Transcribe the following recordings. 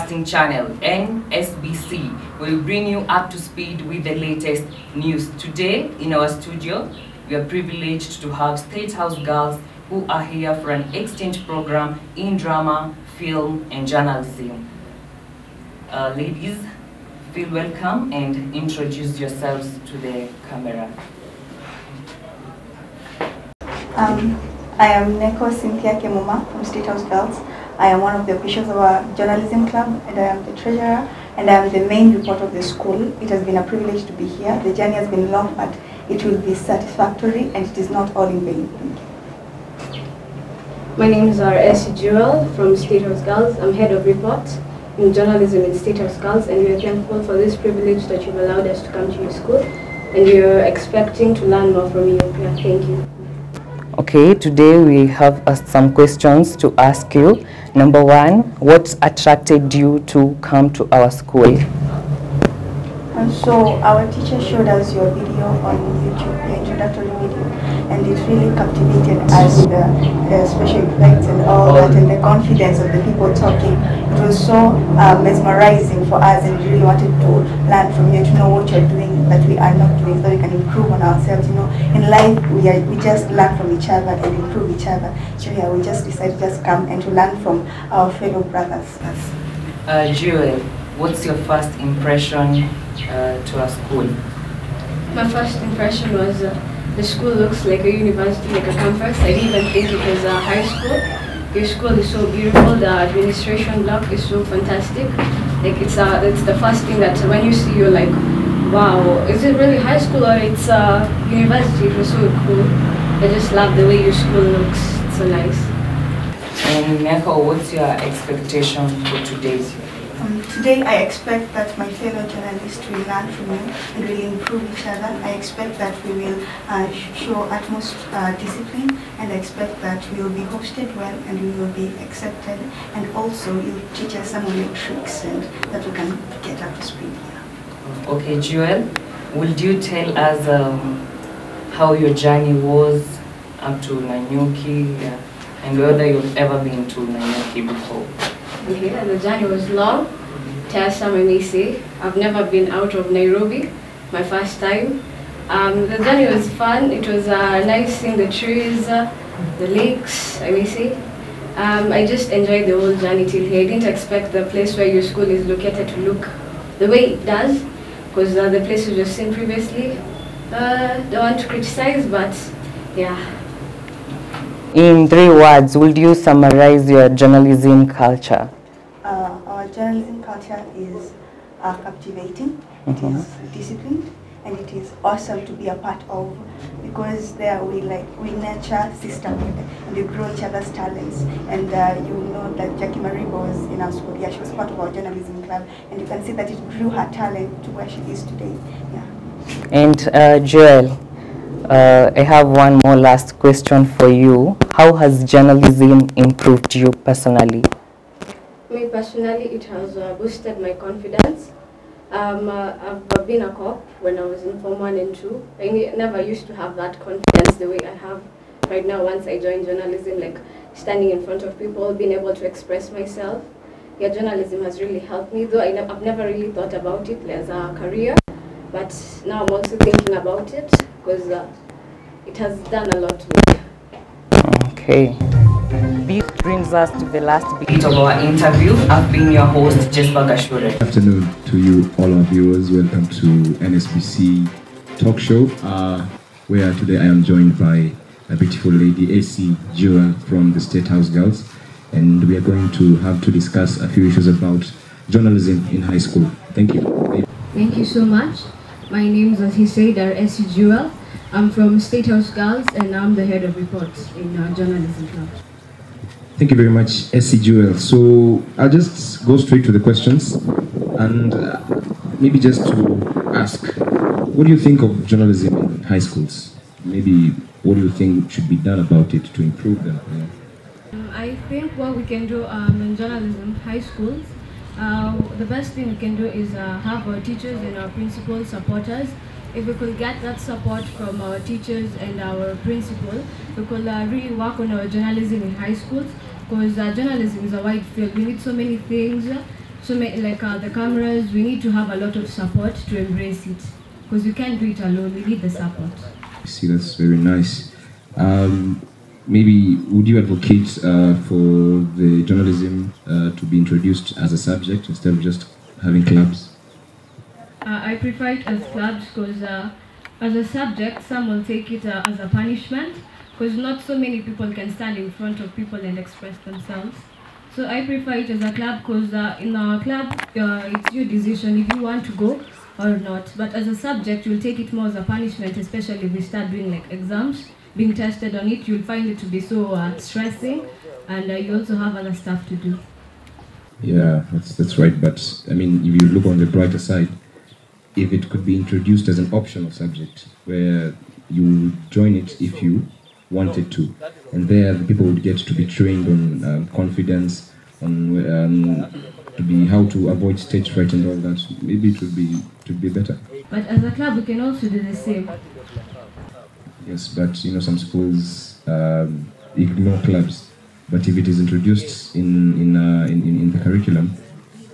Broadcasting Channel, NSBC, will bring you up to speed with the latest news. Today, in our studio, we are privileged to have State House girls who are here for an exchange program in drama, film, and journalism. Ladies, feel welcome and introduce yourselves to the camera. I am Neko Cynthia Kemuma from State House Girls. I am one of the officials of our journalism club, and I am the treasurer, and I am the main reporter of the school. It has been a privilege to be here. The journey has been long, but it will be satisfactory, and it is not all in vain. Thank you. My name is S. Jewel from State House Girls. I'm head of report in journalism in State House Girls, and we are thankful for this privilege that you've allowed us to come to your school, and we are expecting to learn more from you. Yeah, thank you. Okay, today we have some questions to ask you. Number one, what attracted you to come to our school? And so our teacher showed us your video on YouTube, your introductory video, and it really captivated us with the special effects and all that, and the confidence of the people talking. It was so mesmerizing for us, and we really wanted to learn from you, to know what you're doing that we are not doing, so we can improve on ourselves. You know, in life we just learn from each other and improve each other. So yeah, we just decided to just come and to learn from our fellow brothers. Jewel, what's your first impression to our school? My first impression was the school looks like a university, like a campus. I didn't even think it was a high school. Your school is so beautiful. The administration block is so fantastic. Like it's the first thing that when you see, you're like, wow, is it really high school or it's a university? It was so cool. I just love the way your school looks. It's so nice. And Neko, what's your expectation for today's year? Today I expect that my fellow journalists will learn from you and will improve each other. I expect that we will show utmost discipline, and I expect that we will be hosted well and we will be accepted, and also you'll teach us some of your tricks and that we can get up to speed here. Okay, Jewel, would you tell us how your journey was up to Nanyuki and whether you've ever been to Nanyuki before? Yeah, the journey was long, tiresome I may say. I've never been out of Nairobi, my first time. The journey was fun. It was nice seeing the trees, the lakes, I may say. I just enjoyed the whole journey till here. I didn't expect the place where your school is located to look the way it does, because the place was just seen previously. Don't want to criticize, but yeah. In 3 words, would you summarize your journalism culture? Our journalism culture is captivating, it is disciplined, and it is awesome to be a part of, because there we nurture sisterhood and we grow each other's talents. And you know that Jackie Marie was in our school. Yeah, she was part of our journalism club, and you can see that it grew her talent to where she is today. Yeah. And Joel, I have one more last question for you. How has journalism improved you personally? Me personally, it has boosted my confidence. I've been a cop when I was in Form 1 and 2. I never used to have that confidence the way I have right now once I joined journalism, like standing in front of people, being able to express myself. Yeah, journalism has really helped me, though I've never really thought about it as a career. But now I'm also thinking about it, because it has done a lot to me. Okay. This brings us to the last bit of our interview. I've been your host, Jesper Gashure. Good afternoon to you, all our viewers. Welcome to NSBC Talk Show, where today I am joined by a beautiful lady, AC Jewel from the State House Girls, and we are going to have to discuss a few issues about journalism in high school. Thank you. Thank you so much. My name is, as he said, AC Jewel. I'm from State House Girls, and I'm the head of reports in our journalism club. Thank you very much, SC Jewel. So I'll just go straight to the questions, and maybe just to ask, what do you think of journalism in high schools? Maybe what do you think should be done about it to improve them? I think what we can do in journalism high schools, the best thing we can do is have our teachers and our principals support us. If we could get that support from our teachers and our principal, we could really work on our journalism in high schools, because journalism is a wide field. We need so many things so like the cameras, we need to have a lot of support to embrace it, because we can't do it alone. We need the support. See, that's very nice. Maybe would you advocate for the journalism to be introduced as a subject instead of just having clubs? I prefer it as clubs because as a subject, some will take it as a punishment, because not so many people can stand in front of people and express themselves. So I prefer it as a club because in our club, it's your decision if you want to go or not. But as a subject, you'll take it more as a punishment, especially if we start doing like exams, being tested on it. You'll find it to be so stressing, and you also have other stuff to do. Yeah, that's right. But I mean, if you look on the brighter side, if it could be introduced as an optional subject where you join it if you wanted to, and there the people would get to be trained on confidence, on to be how to avoid stage fright and all that. Maybe it would be better. But as a club, we can also do the same. Yes, but you know, some schools ignore clubs. But if it is introduced in the curriculum,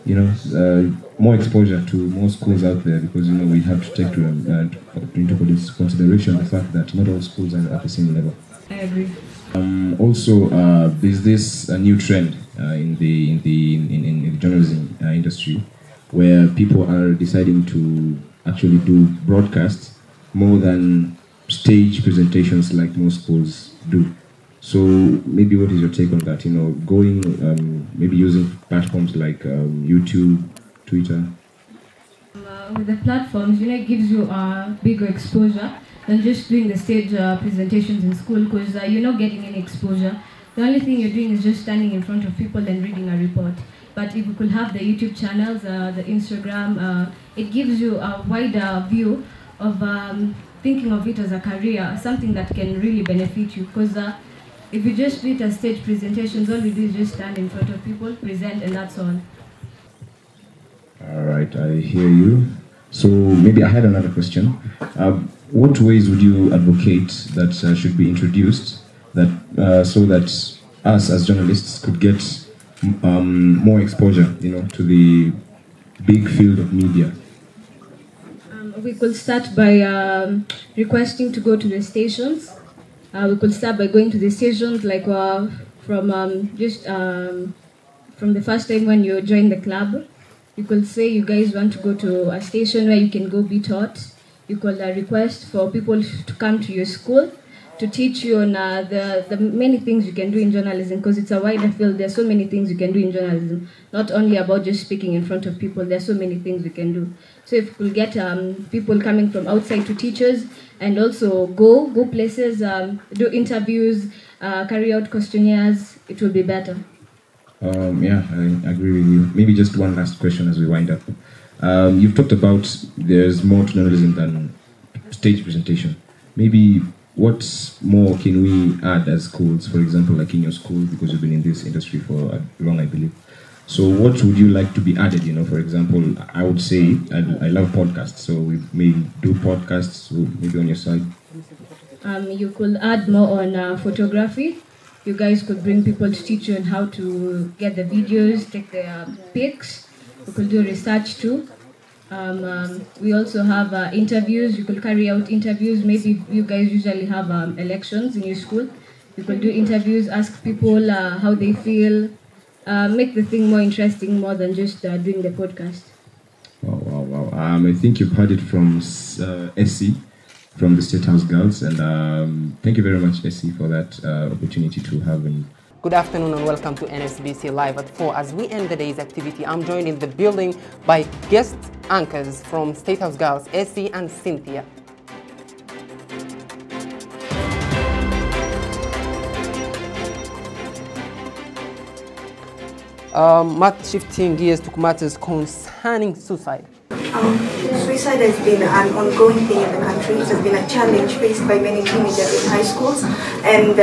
you know, more exposure to more schools out there, because you know we have to take into consideration the fact that not all schools are at the same level. I agree. Also, there's this new trend in the journalism industry, where people are deciding to actually do broadcasts more than stage presentations like most schools do. So maybe what is your take on that? You know, going maybe using platforms like YouTube, Twitter. With the platforms, you know, it gives you a bigger exposure than just doing the stage presentations in school, because you're not getting any exposure. The only thing you're doing is just standing in front of people and reading a report. But if you could have the YouTube channels, the Instagram, it gives you a wider view of thinking of it as a career, something that can really benefit you. Because if you just do it as stage presentations, all we do is just stand in front of people, present, and that's all. All right, I hear you. So maybe I had another question. What ways would you advocate that should be introduced that so that us as journalists could get more exposure, you know, to the big field of media? We could start by requesting to go to the stations. We could start by going to the stations, like from the first time when you join the club. You could say you guys want to go to a station where you can go be taught. You could request for people to come to your school to teach you on the many things you can do in journalism, because it's a wider field. There's so many things you can do in journalism, not only about just speaking in front of people. There's so many things we can do. So if we get people coming from outside to teach us, and also go places, do interviews, carry out questionnaires, it will be better. Yeah, I agree with you. Maybe just one last question as we wind up. You've talked about there's more to journalism than stage presentation. Maybe what more can we add as schools, for example, like in your school, because you've been in this industry for long, I believe. So what would you like to be added? You know, for example, I would say I love podcasts, so we may do podcasts, so maybe on your side. You could add more on photography. You guys could bring people to teach you on how to get the videos, take the pics. We could do research too. We also have interviews. You could carry out interviews. Maybe you guys usually have elections in your school. You could do interviews, ask people how they feel, make the thing more interesting, more than just doing the podcast. Wow. I think you've heard it from SC, from the State House Girls, and thank you very much, SC, for that opportunity to have me. Good afternoon and welcome to NSBC Live at 4. As we end the day's activity, I'm joined in the building by guest anchors from State House Girls, SC and Cynthia. Shifting gears to matters concerning suicide. Suicide has been an ongoing thing in the country. It has been a challenge faced by many teenagers in high schools, and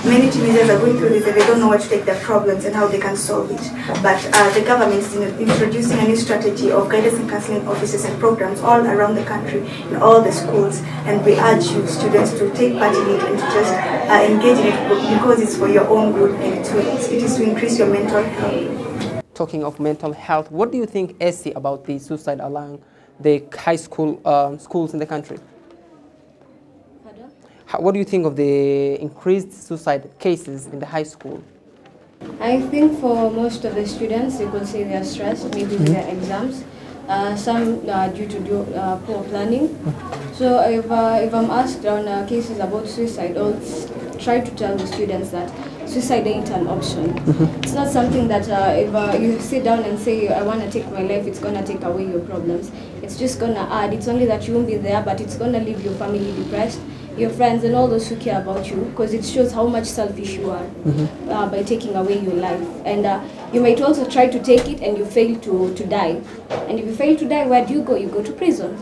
many teenagers are going through this and they don't know what to take their problems and how they can solve it. But the government is introducing a new strategy of guidance and counseling offices and programs all around the country in all the schools, and we urge you students to take part in it and to just engage in it because it's for your own good, and it is to increase your mental health. talking of mental health, what do you think, Essie, about the suicide along the high school schools in the country? Pardon? What do you think of the increased suicide cases in the high school? I think for most of the students, you could say they are stressed, maybe with their exams. Some due to poor planning. So if I'm asked on cases about suicide, I'll try to tell the students that suicide ain't an option. It's not something that if you sit down and say, I want to take my life, it's going to take away your problems. It's just going to add. It's only that you won't be there, but it's going to leave your family depressed, your friends and all those who care about you, because it shows how much selfish you are by taking away your life. And you might also try to take it and you fail to die. And if you fail to die, where do you go? You go to prison.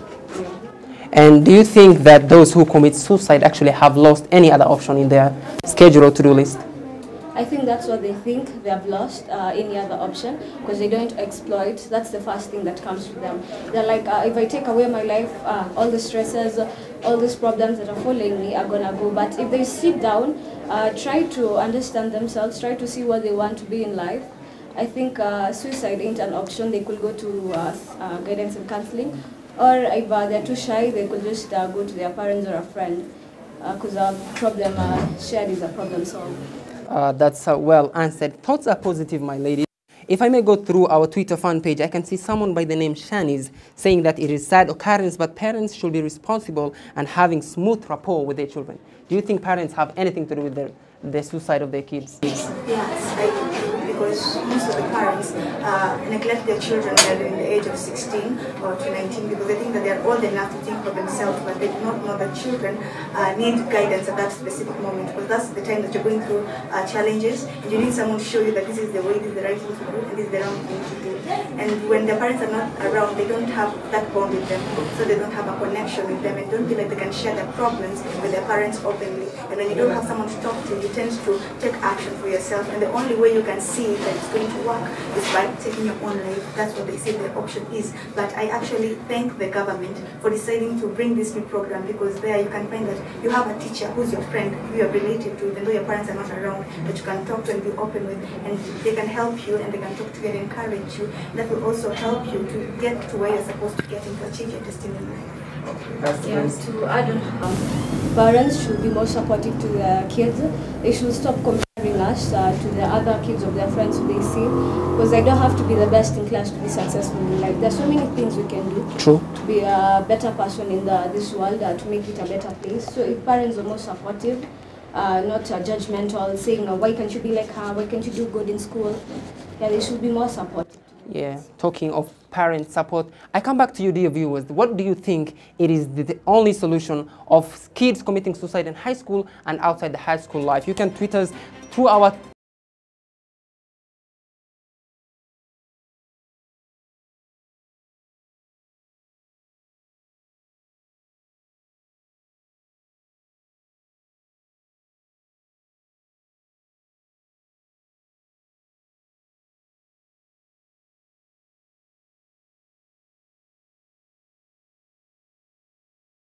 And do you think that those who commit suicide actually have lost any other option in their schedule or to-do list? I think that's what they think. They have lost any other option because they don't exploit. That's the first thing that comes to them. They're like, if I take away my life, all the stresses, all these problems that are following me are going to go. But if they sit down, try to understand themselves, try to see what they want to be in life, I think suicide ain't an option. They could go to guidance and counseling. Or if they're too shy, they could just go to their parents or a friend because a problem shared is a problem solved. That's well answered. Thoughts are positive, my ladies. If I may go through our Twitter fan page, I can see someone by the name Shanice saying that it is sad occurrence, but parents should be responsible and having smooth rapport with their children. Do you think parents have anything to do with the suicide of their kids? Yes, I do. Because most of the parents neglect their children when they're in the age of 16 or to 19 because they think that they're old enough to think for themselves, but they do not know that children need guidance at that specific moment because that's the time that you're going through challenges and you need someone to show you that this is the way, this is the right thing to do, and this is the wrong thing to do. And when their parents are not around, they don't have that bond with them, so they don't have a connection with them and don't feel like they can share their problems with their parents openly. And when you don't have someone to talk to, you tend to take action for yourself, and the only way you can see that it's going to work is by taking your own life. That's what they say the option is. But I actually thank the government for deciding to bring this new program because there you can find that you have a teacher who's your friend, who you're related to, even though your parents are not around, that you can talk to and be open with, and they can help you and they can talk to you and encourage you. That will also help you to get to where you're supposed to get and to achieve your destiny in life. Yes, to add on, parents should be more supportive to their kids. They should stop comparing us to the other kids of their friends who they see, because they don't have to be the best in class to be successful in life. There's so many things we can do to be a better person in this world, to make it a better place. So if parents are more supportive, not judgmental, saying, why can't you be like her, why can't you do good in school? Yeah, they should be more supportive. Yeah, talking of parent support, I come back to you, dear viewers. What do you think it is the only solution of kids committing suicide in high school and outside the high school life? You can tweet us through our